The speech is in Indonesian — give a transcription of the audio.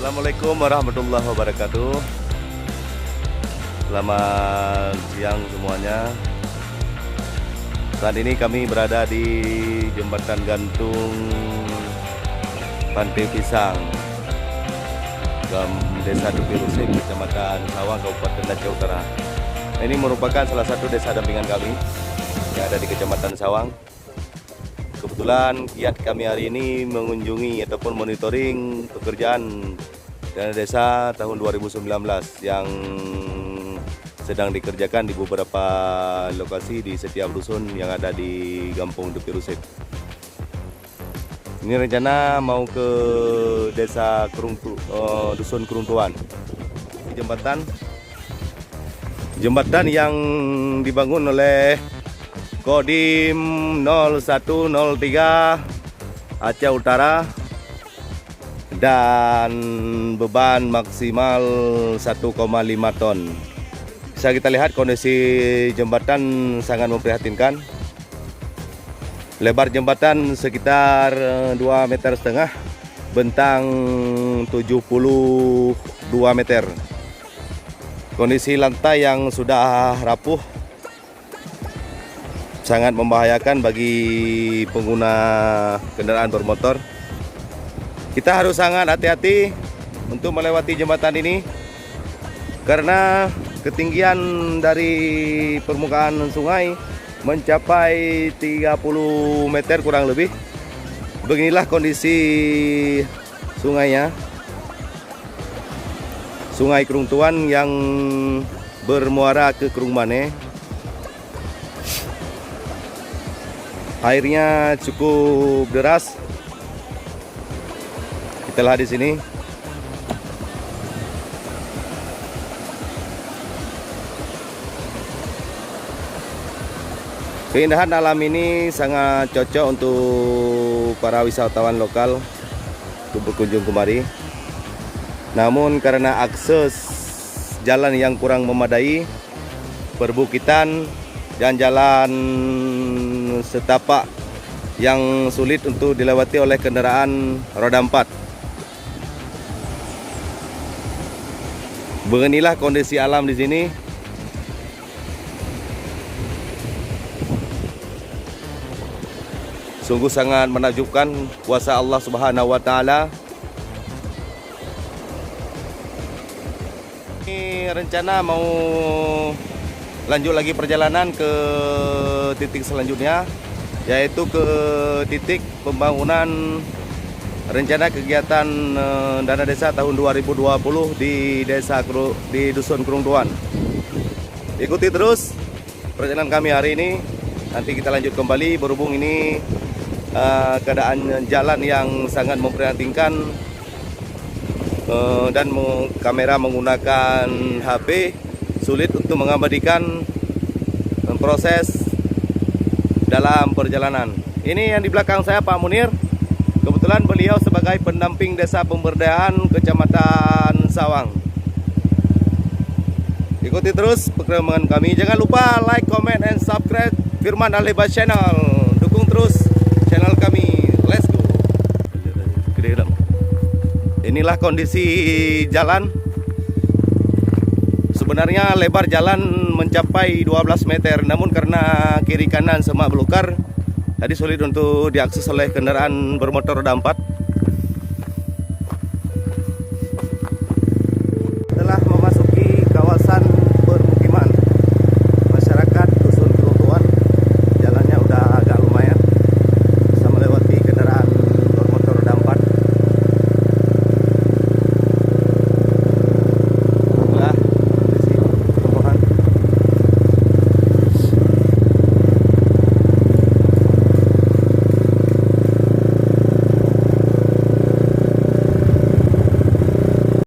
Assalamualaikum warahmatullahi wabarakatuh. Selamat siang semuanya. Saat ini kami berada di jembatan gantung Pantai Pisang, Desa Dupi Rusik, Kecamatan Sawang, Kabupaten Aceh Utara. Ini merupakan salah satu desa dampingan kami yang ada di Kecamatan Sawang. Kebetulan kiat kami hari ini mengunjungi ataupun monitoring pekerjaan dana desa tahun 2019 yang sedang dikerjakan di beberapa lokasi di setiap dusun yang ada di Kampung Dupi Rusik. Ini rencana mau ke desa dusun Keruntuan. Jembatan yang dibangun oleh Kodim 0103 Aceh Utara dan beban maksimal 1,5 ton. Bisa kita lihat kondisi jembatan sangat memprihatinkan. Lebar jembatan sekitar 2,5 meter, bentang 72 meter. Kondisi lantai yang sudah rapuh sangat membahayakan bagi pengguna kendaraan bermotor. Kita harus sangat hati-hati untuk melewati jembatan ini karena ketinggian dari permukaan sungai mencapai 30 meter kurang lebih. Beginilah kondisi sungainya. Sungai Keruntuan yang bermuara ke Kerumane. Airnya cukup deras. Kita lihat di sini. Keindahan alam ini sangat cocok untuk para wisatawan lokal untuk berkunjung kemari. Namun karena akses jalan yang kurang memadai, perbukitan dan jalan setapak yang sulit untuk dilewati oleh kendaraan roda 4. Beginilah kondisi alam di sini. Sungguh sangat menakjubkan kuasa Allah Subhanahu wa taala. Ini rencana mau lanjut lagi perjalanan ke titik selanjutnya, yaitu ke titik pembangunan rencana kegiatan dana desa tahun 2020 di dusun Keruntuan. Ikuti terus perjalanan kami hari ini. Nanti kita lanjut kembali berhubung ini keadaan jalan yang sangat memprihatinkan dan kamera menggunakan HP sulit untuk mengabadikan proses dalam perjalanan. Ini yang di belakang saya Pak Munir. Kebetulan beliau sebagai pendamping Desa Pemberdayaan Kecamatan Sawang. Ikuti terus perkembangan kami. Jangan lupa like, comment, and subscribe Firman Al-Hebat Channel. Dukung terus channel kami. Let's go. Inilah kondisi jalan. Sebenarnya lebar jalan mencapai 12 meter, namun karena kiri kanan semak belukar, tadi sulit untuk diakses oleh kendaraan bermotor roda 4.